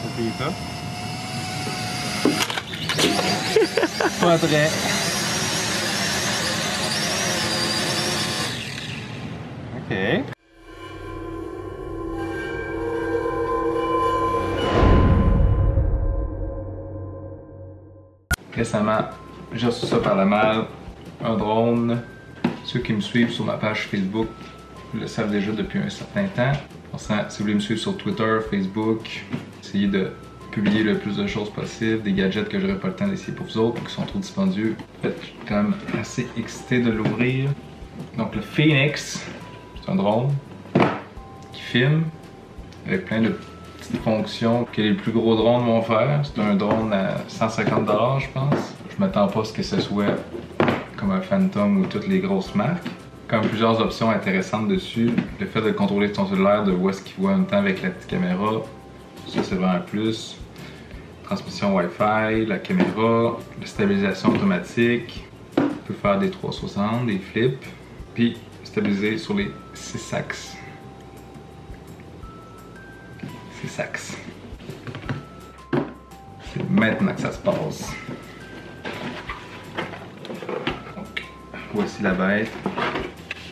Essayez ça. Pas très. OK. Récemment, j'ai reçu ça par la mail, un drone. Ceux qui me suivent sur ma page Facebook le savent déjà depuis un certain temps. Si vous voulez me suivre sur Twitter, Facebook, essayez de publier le plus de choses possible, des gadgets que j'aurais pas le temps d'essayer pour vous autres, qui sont trop dispendieux. En fait, je suis quand même assez excité de l'ouvrir. Donc le Phoenix, c'est un drone qui filme avec plein de petites fonctions que les plus gros drones vont faire. C'est un drone à 150 $, je pense. Je m'attends pas à ce que ce soit comme un Phantom ou toutes les grosses marques. Quand même plusieurs options intéressantes dessus. Le fait de contrôler ton cellulaire, de où est-ce qu'il voit en même temps avec la petite caméra, ça c'est vraiment un plus. Transmission Wi-Fi, la caméra, la stabilisation automatique. On peut faire des 360, des flips, puis stabiliser sur les 6 axes. 6 axes. C'est maintenant que ça se passe. Donc, voici la bête.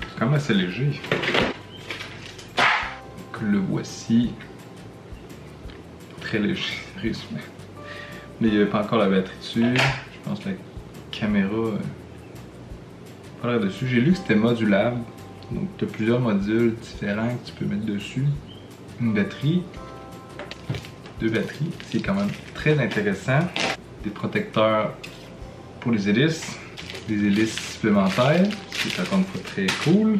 C'est quand même assez léger. Donc, le voici. Très léger, sérieusement. Mais il n'y avait pas encore la batterie dessus. Je pense que la caméra pas l'air dessus. J'ai lu que c'était modulable. Donc tu as plusieurs modules différents que tu peux mettre dessus. Une batterie. 2 batteries. C'est quand même très intéressant. Des protecteurs pour les hélices. Des hélices supplémentaires. C'est encore une fois très cool.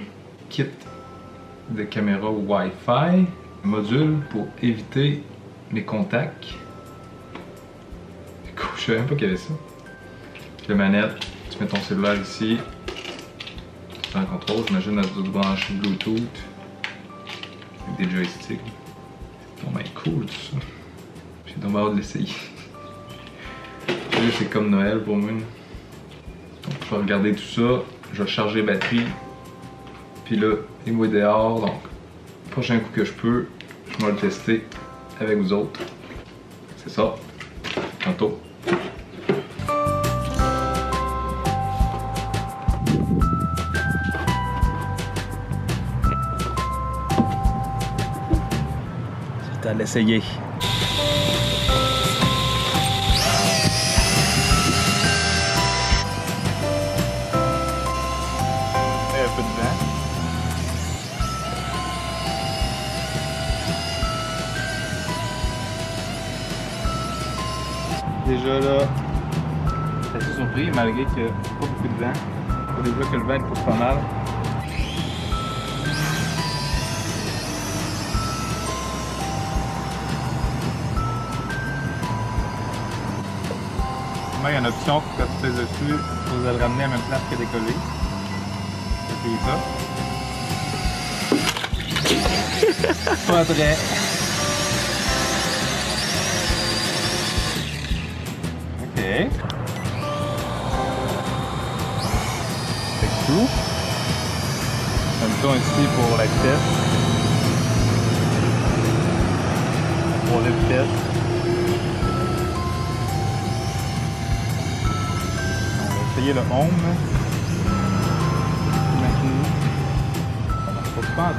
Kit de caméra Wi-Fi. Un module pour éviter les contacts. Je savais même pas qu'il y avait ça. Puis la manette, tu mets ton cellulaire ici. Tu as un contrôle, j'imagine, à te brancher Bluetooth. Avec des joysticks. Bon ben cool tout ça. J'ai donc hâte de l'essayer. C'est comme Noël pour moi. Donc je vais regarder tout ça. Je vais charger la batterie. Puis là, il me voit dehors. Donc, le prochain coup que je peux, je vais le tester avec vous autres. C'est ça. Tantôt. C'est à l'essayer. Un peu de vent. Déjà là, je suis assez surpris malgré qu'il n'y a pas beaucoup de vent. Faut déjà que le vent il pousse pas mal. Il y a une option que quand tu pèses dessus, vous allez le ramener à la même place que décoller. Essayez ça. Pas très. OK. C'est tout. Un bouton ici pour la vitesse. 3 vitesses. Le home. Maintenant, ça marche pas.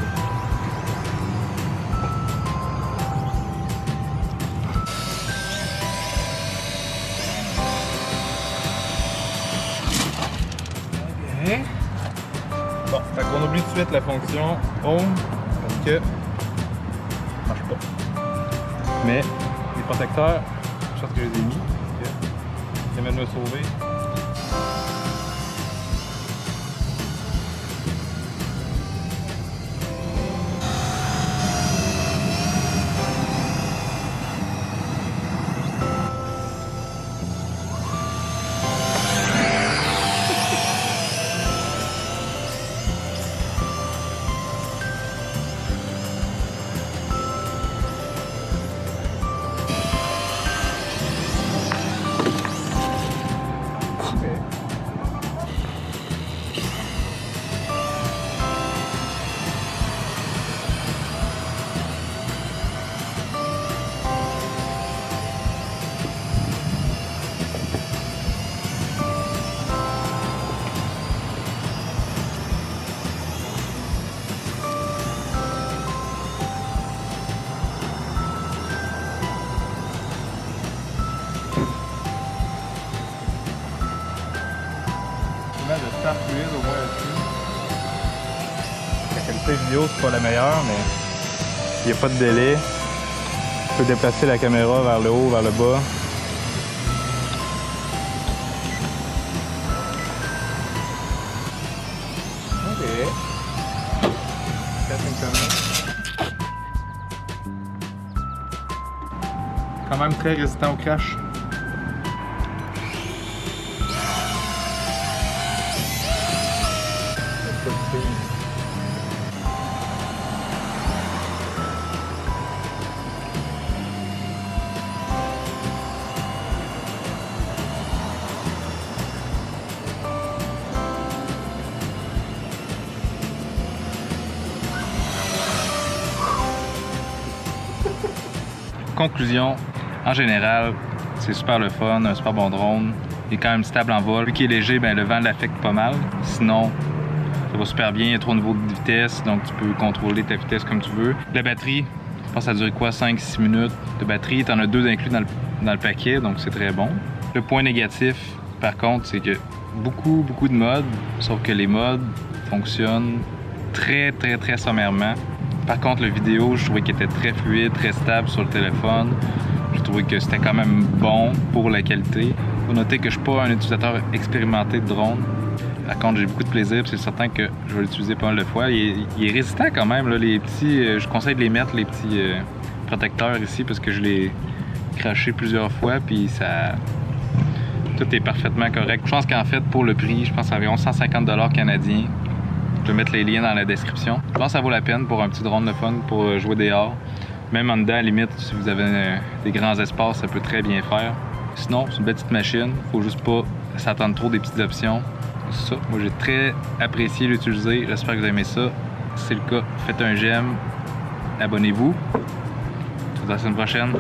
Ok. Bon, fait qu'on oublie tout de suite la fonction home parce que ça marche pas. Mais les protecteurs, je pense que je les ai mis. Ça vient de me sauver. super fluide au moins là-dessus. La qualité vidéo c'est pas la meilleure, mais il n'y a pas de délai. Je peux déplacer la caméra vers le haut, vers le bas. Ok. Quand même très résistant au crash. Conclusion, en général, c'est super le fun, un super bon drone. Il est quand même stable en vol. Vu qu'il est léger, ben, le vent l'affecte pas mal. Sinon, ça va super bien. Il y a 3 niveaux de vitesse, donc tu peux contrôler ta vitesse comme tu veux. La batterie, je pense que ça a duré quoi, 5-6 minutes de batterie. Tu en as 2 inclus dans le paquet, donc c'est très bon. Le point négatif, par contre, c'est que beaucoup de modes, sauf que les modes fonctionnent très sommairement. Par contre, le vidéo, je trouvais qu'il était très fluide, très stable sur le téléphone. Je trouvais que c'était quand même bon pour la qualité. Il faut noter que je ne suis pas un utilisateur expérimenté de drone. Par contre, j'ai beaucoup de plaisir, c'est certain que je vais l'utiliser pas mal de fois. Il est résistant quand même, là, les petits. Je conseille de les mettre, les petits protecteurs ici, parce que je l'ai craché plusieurs fois, puis ça. Tout est parfaitement correct. Je pense qu'en fait, pour le prix, je pense que c'est environ 150 $ canadiens. Je vais mettre les liens dans la description. Je pense que ça vaut la peine pour un petit drone de fun, pour jouer dehors. Même en dedans, à la limite, si vous avez des grands espaces, ça peut très bien faire. Sinon, c'est une petite machine. Faut juste pas s'attendre trop des petites options. C'est ça. Moi, j'ai très apprécié l'utiliser. J'espère que vous aimez ça. Si c'est le cas, faites un j'aime. Abonnez-vous. À la semaine prochaine.